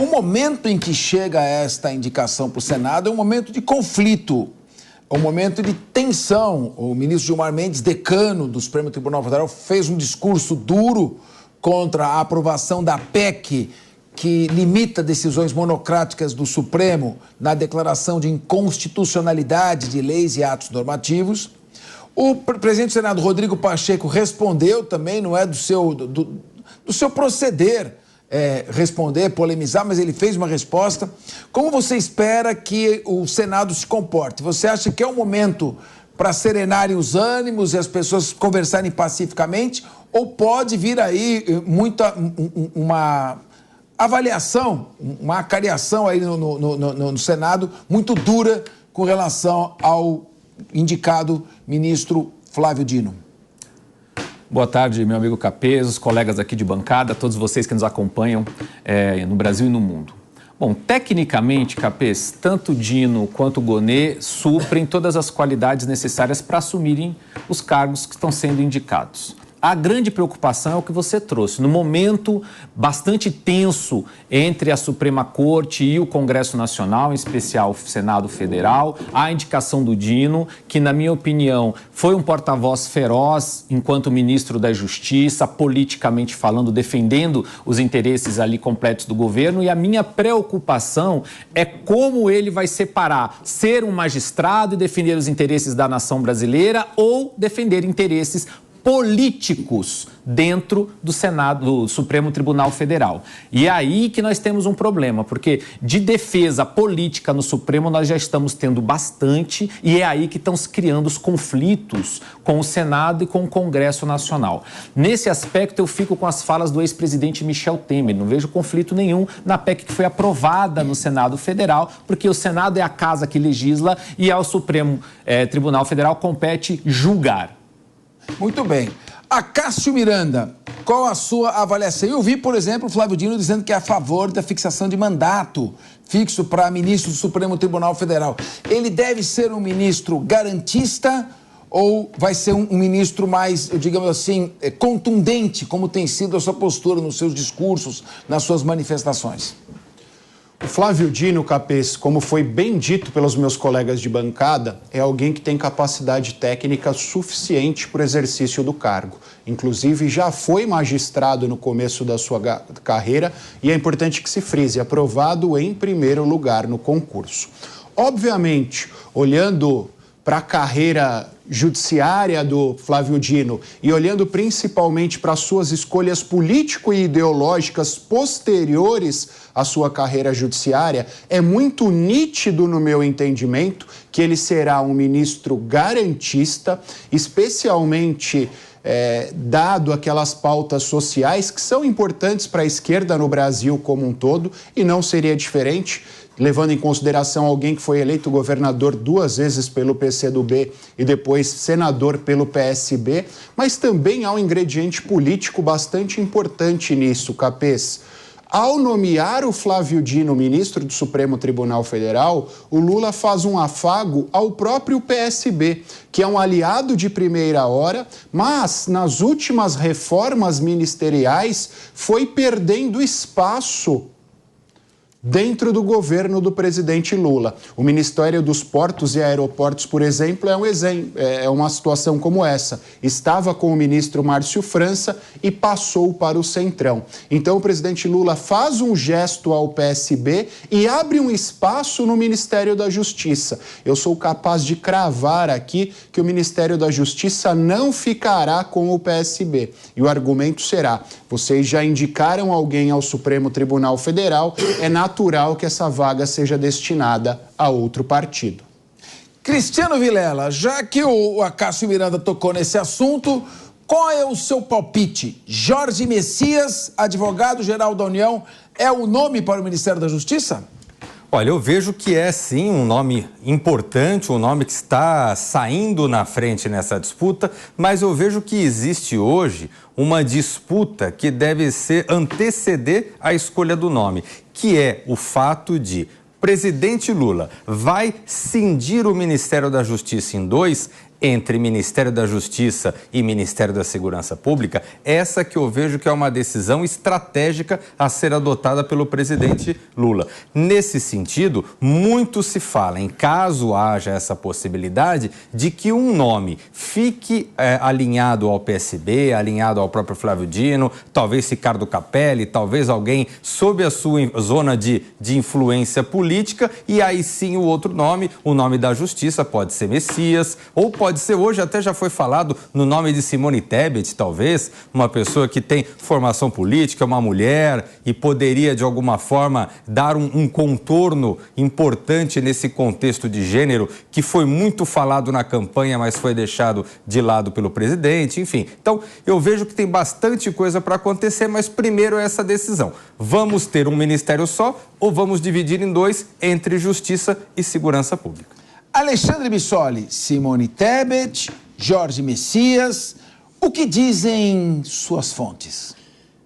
O momento em que chega esta indicação para o Senado é um momento de conflito, é um momento de tensão. O ministro Gilmar Mendes, decano do Supremo Tribunal Federal, fez um discurso duro contra a aprovação da PEC, que limita decisões monocráticas do Supremo na declaração de inconstitucionalidade de leis e atos normativos. O presidente do Senado, Rodrigo Pacheco, respondeu também, não é do seu proceder responder, polemizar, mas ele fez uma resposta. Como você espera que o Senado se comporte? Você acha que é um momento para serenarem os ânimos e as pessoas conversarem pacificamente? Ou pode vir aí uma avaliação, uma acariação aí no Senado muito dura com relação ao indicado ministro Flávio Dino? Boa tarde, meu amigo Capês, os colegas aqui de bancada, todos vocês que nos acompanham no Brasil e no mundo. Bom, tecnicamente, Capês, tanto Dino quanto Gonê suprem todas as qualidades necessárias para assumirem os cargos que estão sendo indicados. A grande preocupação é o que você trouxe. No momento bastante tenso entre a Suprema Corte e o Congresso Nacional, em especial o Senado Federal, a indicação do Dino, que, na minha opinião, foi um porta-voz feroz enquanto ministro da Justiça, politicamente falando, defendendo os interesses ali completos do governo. E a minha preocupação é como ele vai separar ser um magistrado e defender os interesses da nação brasileira ou defender interesses políticos dentro do Senado, do Supremo Tribunal Federal. E é aí que nós temos um problema, porque de defesa política no Supremo nós já estamos tendo bastante e é aí que estão se criando os conflitos com o Senado e com o Congresso Nacional. Nesse aspecto eu fico com as falas do ex-presidente Michel Temer, não vejo conflito nenhum na PEC que foi aprovada no Senado Federal, porque o Senado é a casa que legisla e ao Supremo Tribunal Federal compete julgar. Muito bem. Acácio Miranda, qual a sua avaliação? Eu vi, por exemplo, o Flávio Dino dizendo que é a favor da fixação de mandato fixo para ministro do Supremo Tribunal Federal. Ele deve ser um ministro garantista ou vai ser um ministro mais, digamos assim, contundente, como tem sido a sua postura nos seus discursos, nas suas manifestações? O Flávio Dino, Capês, como foi bem dito pelos meus colegas de bancada, é alguém que tem capacidade técnica suficiente para o exercício do cargo. Inclusive, já foi magistrado no começo da sua carreira e é importante que se frise, aprovado em primeiro lugar no concurso. Obviamente, olhando para a carreira judiciária do Flávio Dino e olhando principalmente para suas escolhas político e ideológicas posteriores à sua carreira judiciária, é muito nítido no meu entendimento que ele será um ministro garantista, especialmente dado aquelas pautas sociais que são importantes para a esquerda no Brasil como um todo, e não seria diferente, levando em consideração alguém que foi eleito governador 2 vezes pelo PCdoB e depois senador pelo PSB, mas também há um ingrediente político bastante importante nisso, Capês. Ao nomear o Flávio Dino ministro do Supremo Tribunal Federal, o Lula faz um afago ao próprio PSB, que é um aliado de primeira hora, mas nas últimas reformas ministeriais foi perdendo espaço dentro do governo do presidente Lula. O Ministério dos Portos e Aeroportos, por exemplo, é uma situação como essa. Estava com o ministro Márcio França e passou para o Centrão. Então o presidente Lula faz um gesto ao PSB e abre um espaço no Ministério da Justiça. Eu sou capaz de cravar aqui que o Ministério da Justiça não ficará com o PSB. E o argumento será: vocês já indicaram alguém ao Supremo Tribunal Federal, é natural que essa vaga seja destinada a outro partido. Cristiano Vilela, já que o Acácio Miranda tocou nesse assunto, qual é o seu palpite? Jorge Messias, advogado-geral da União, é o nome para o Ministério da Justiça? Olha, eu vejo que é sim um nome importante, um nome que está saindo na frente nessa disputa, mas eu vejo que existe hoje uma disputa que deve anteceder a escolha do nome, que é o fato de presidente Lula vai cindir o Ministério da Justiça em 2 entre Ministério da Justiça e Ministério da Segurança Pública, essa que eu vejo que é uma decisão estratégica a ser adotada pelo presidente Lula. Nesse sentido, muito se fala, em caso haja essa possibilidade, de que um nome fique alinhado ao PSB, alinhado ao próprio Flávio Dino, talvez Ricardo Capelli, talvez alguém sob a sua zona de influência política, e aí sim o outro nome, o nome da Justiça, pode ser Messias, ou pode ser, hoje até já foi falado no nome de Simone Tebet, talvez, uma pessoa que tem formação política, uma mulher, e poderia de alguma forma dar um contorno importante nesse contexto de gênero que foi muito falado na campanha, mas foi deixado de lado pelo presidente, enfim. Então, eu vejo que tem bastante coisa para acontecer, mas primeiro é essa decisão. Vamos ter um ministério só ou vamos dividir em dois entre Justiça e Segurança Pública? Alexandre Bissoli, Simone Tebet, Jorge Messias, o que dizem suas fontes?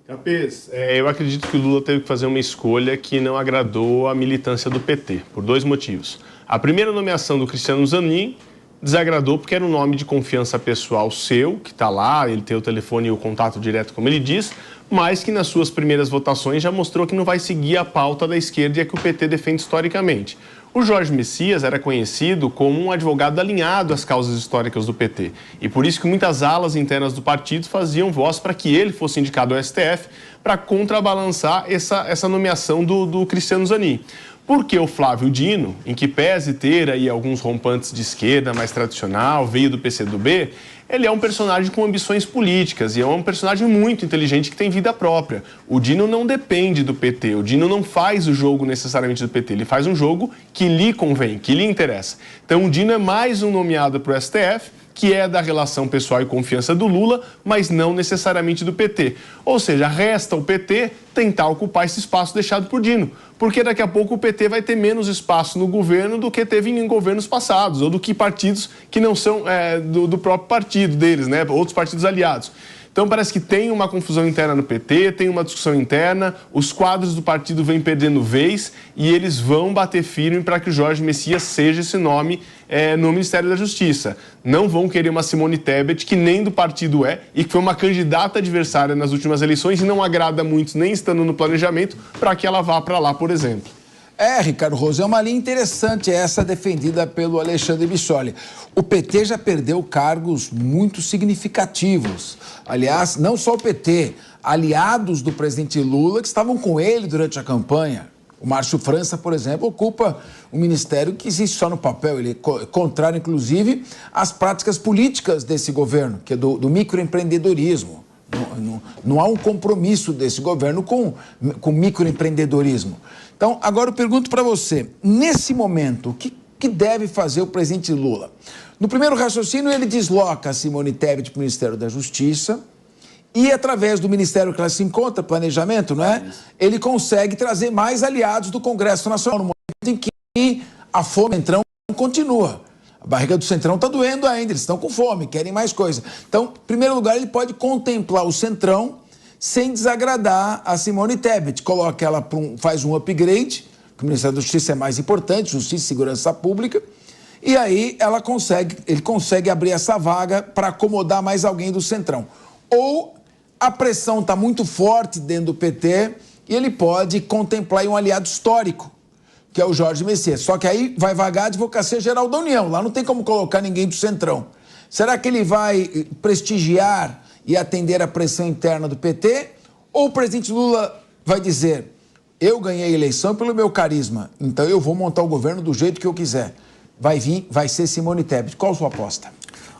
Capês, eu acredito que o Lula teve que fazer uma escolha que não agradou a militância do PT, por dois motivos. A primeira nomeação do Cristiano Zanin desagradou porque era um nome de confiança pessoal seu, que está lá, ele tem o telefone e o contato direto, como ele diz, mas que nas suas primeiras votações já mostrou que não vai seguir a pauta da esquerda e a que o PT defende historicamente. O Jorge Messias era conhecido como um advogado alinhado às causas históricas do PT. E por isso que muitas alas internas do partido faziam voz para que ele fosse indicado ao STF para contrabalançar essa nomeação do Cristiano Zanin. Porque o Flávio Dino, em que pese ter aí alguns rompantes de esquerda mais tradicional, veio do PCdoB, ele é um personagem com ambições políticas e é um personagem muito inteligente que tem vida própria. O Dino não depende do PT, o Dino não faz o jogo necessariamente do PT, ele faz um jogo que lhe convém, que lhe interessa. Então o Dino é mais um nomeado para o STF, que é da relação pessoal e confiança do Lula, mas não necessariamente do PT. Ou seja, resta o PT tentar ocupar esse espaço deixado por Dino, porque daqui a pouco o PT vai ter menos espaço no governo do que teve em governos passados, ou do que partidos que não são do próprio partido deles, né? Outros partidos aliados. Então parece que tem uma confusão interna no PT, tem uma discussão interna, os quadros do partido vêm perdendo vez e eles vão bater firme para que o Jorge Messias seja esse nome no Ministério da Justiça. Não vão querer uma Simone Tebet, que nem do partido é, e que foi uma candidata adversária nas últimas eleições e não agrada muito, nem estando no planejamento, para que ela vá para lá, por exemplo. Ricardo Rose, é uma linha interessante essa defendida pelo Alexandre Bissoli. O PT já perdeu cargos muito significativos. Aliás, não só o PT, aliados do presidente Lula que estavam com ele durante a campanha. O Márcio França, por exemplo, ocupa um ministério que existe só no papel. Ele é contrário, inclusive, às práticas políticas desse governo, que é do microempreendedorismo. Não há um compromisso desse governo com microempreendedorismo. Então, agora eu pergunto para você, nesse momento, o que deve fazer o presidente Lula? No primeiro raciocínio, ele desloca a Simone Tebet para o Ministério da Justiça e, através do ministério que ela se encontra, planejamento, não é? Ele consegue trazer mais aliados do Congresso Nacional, no momento em que a fome do Centrão continua. A barriga do Centrão está doendo ainda, eles estão com fome, querem mais coisa. Então, em primeiro lugar, ele pode contemplar o Centrão sem desagradar a Simone Tebet. Coloca ela faz um upgrade, que o Ministério da Justiça é mais importante, Justiça e Segurança Pública, e aí ele consegue abrir essa vaga para acomodar mais alguém do Centrão. Ou a pressão está muito forte dentro do PT e ele pode contemplar um aliado histórico, que é o Jorge Messias. Só que aí vai vagar a Advocacia Geral da União, lá não tem como colocar ninguém do Centrão. Será que ele vai prestigiar e atender a pressão interna do PT? Ou o presidente Lula vai dizer, eu ganhei a eleição pelo meu carisma, então eu vou montar o governo do jeito que eu quiser. Vai ser Simone Tebet. Qual a sua aposta?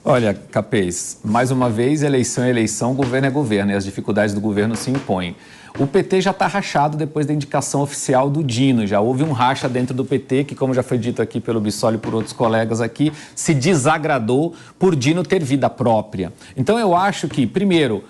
Olha, Capês, mais uma vez, eleição é eleição, governo é governo, e as dificuldades do governo se impõem. O PT já está rachado depois da indicação oficial do Dino. Já houve um racha dentro do PT que, como já foi dito aqui pelo Bissoli e por outros colegas aqui, se desagradou por Dino ter vida própria. Então eu acho que, primeiro,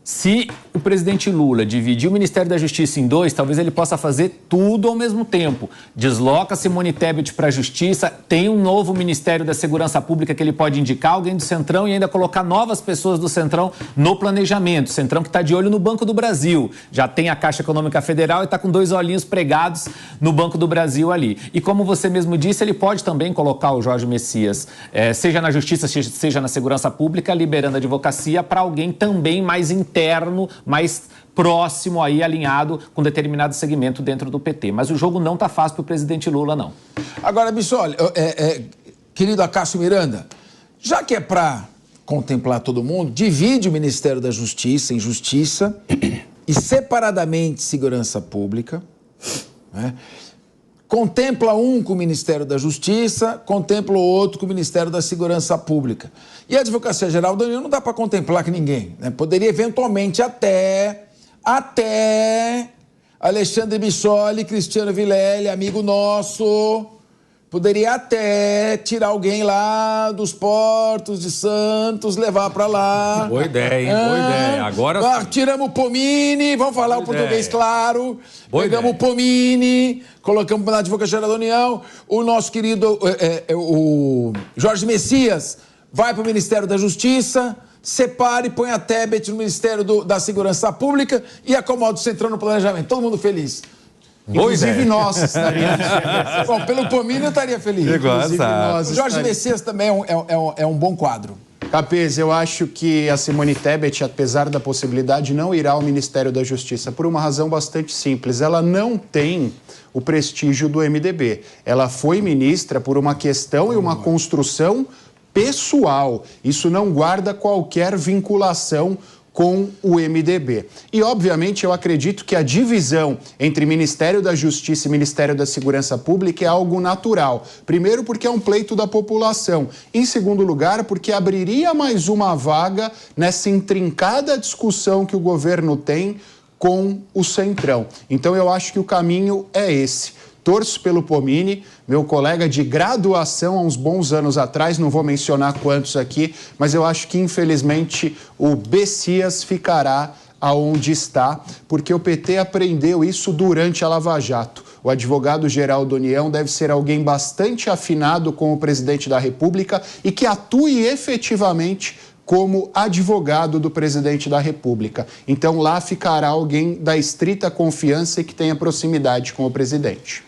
Se o presidente Lula dividir o Ministério da Justiça em dois, talvez ele possa fazer tudo ao mesmo tempo. Desloca Simone Tebet para a Justiça, tem um novo Ministério da Segurança Pública que ele pode indicar alguém do Centrão e ainda colocar novas pessoas do Centrão no planejamento. O Centrão que está de olho no Banco do Brasil. Já tem a Caixa Econômica Federal e está com 2 olhinhos pregados no Banco do Brasil ali. E como você mesmo disse, ele pode também colocar o Jorge Messias, seja na Justiça, seja na Segurança Pública, liberando a advocacia para alguém também mais interno, mais próximo aí, alinhado com determinado segmento dentro do PT. Mas o jogo não está fácil para o presidente Lula, não. Agora, Bissoli, querido Acácio Miranda, já que é para contemplar todo mundo, divide o Ministério da Justiça em Justiça e separadamente Segurança Pública, né? Contempla um com o Ministério da Justiça, contempla o outro com o Ministério da Segurança Pública. E a Advocacia Geral da União não dá para contemplar que ninguém, né? Poderia eventualmente até Alexandre Bissoli, Cristiano Vilela, amigo nosso, poderia até tirar alguém lá dos Portos de Santos, levar para lá. Boa ideia, hein? Boa ideia. Agora tiramos o Pomini, vamos falar o português claro. Pegamos o Pomini, colocamos na Advocacia Geral da União. O nosso querido o Jorge Messias vai para o Ministério da Justiça, separa e põe a Tebet no Ministério da Segurança Pública e acomoda o Centrão no planejamento. Todo mundo feliz. Inclusive nós estaríamos felizes. Bom, pelo Pomini eu estaria feliz. O Jorge Messias também é um bom quadro. Capês, eu acho que a Simone Tebet, apesar da possibilidade, não irá ao Ministério da Justiça por uma razão bastante simples. Ela não tem o prestígio do MDB. Ela foi ministra por uma questão e uma construção pessoal. Isso não guarda qualquer vinculação com o MDB. E, obviamente, eu acredito que a divisão entre Ministério da Justiça e Ministério da Segurança Pública é algo natural. Primeiro, porque é um pleito da população. Em segundo lugar, porque abriria mais uma vaga nessa intrincada discussão que o governo tem com o Centrão. Então, eu acho que o caminho é esse. Torço pelo Pomini, meu colega de graduação há uns bons anos atrás, não vou mencionar quantos aqui, mas eu acho que, infelizmente, o Messias ficará aonde está, porque o PT aprendeu isso durante a Lava Jato. O advogado-geral da União deve ser alguém bastante afinado com o presidente da República e que atue efetivamente como advogado do presidente da República. Então, lá ficará alguém da estrita confiança e que tenha proximidade com o presidente.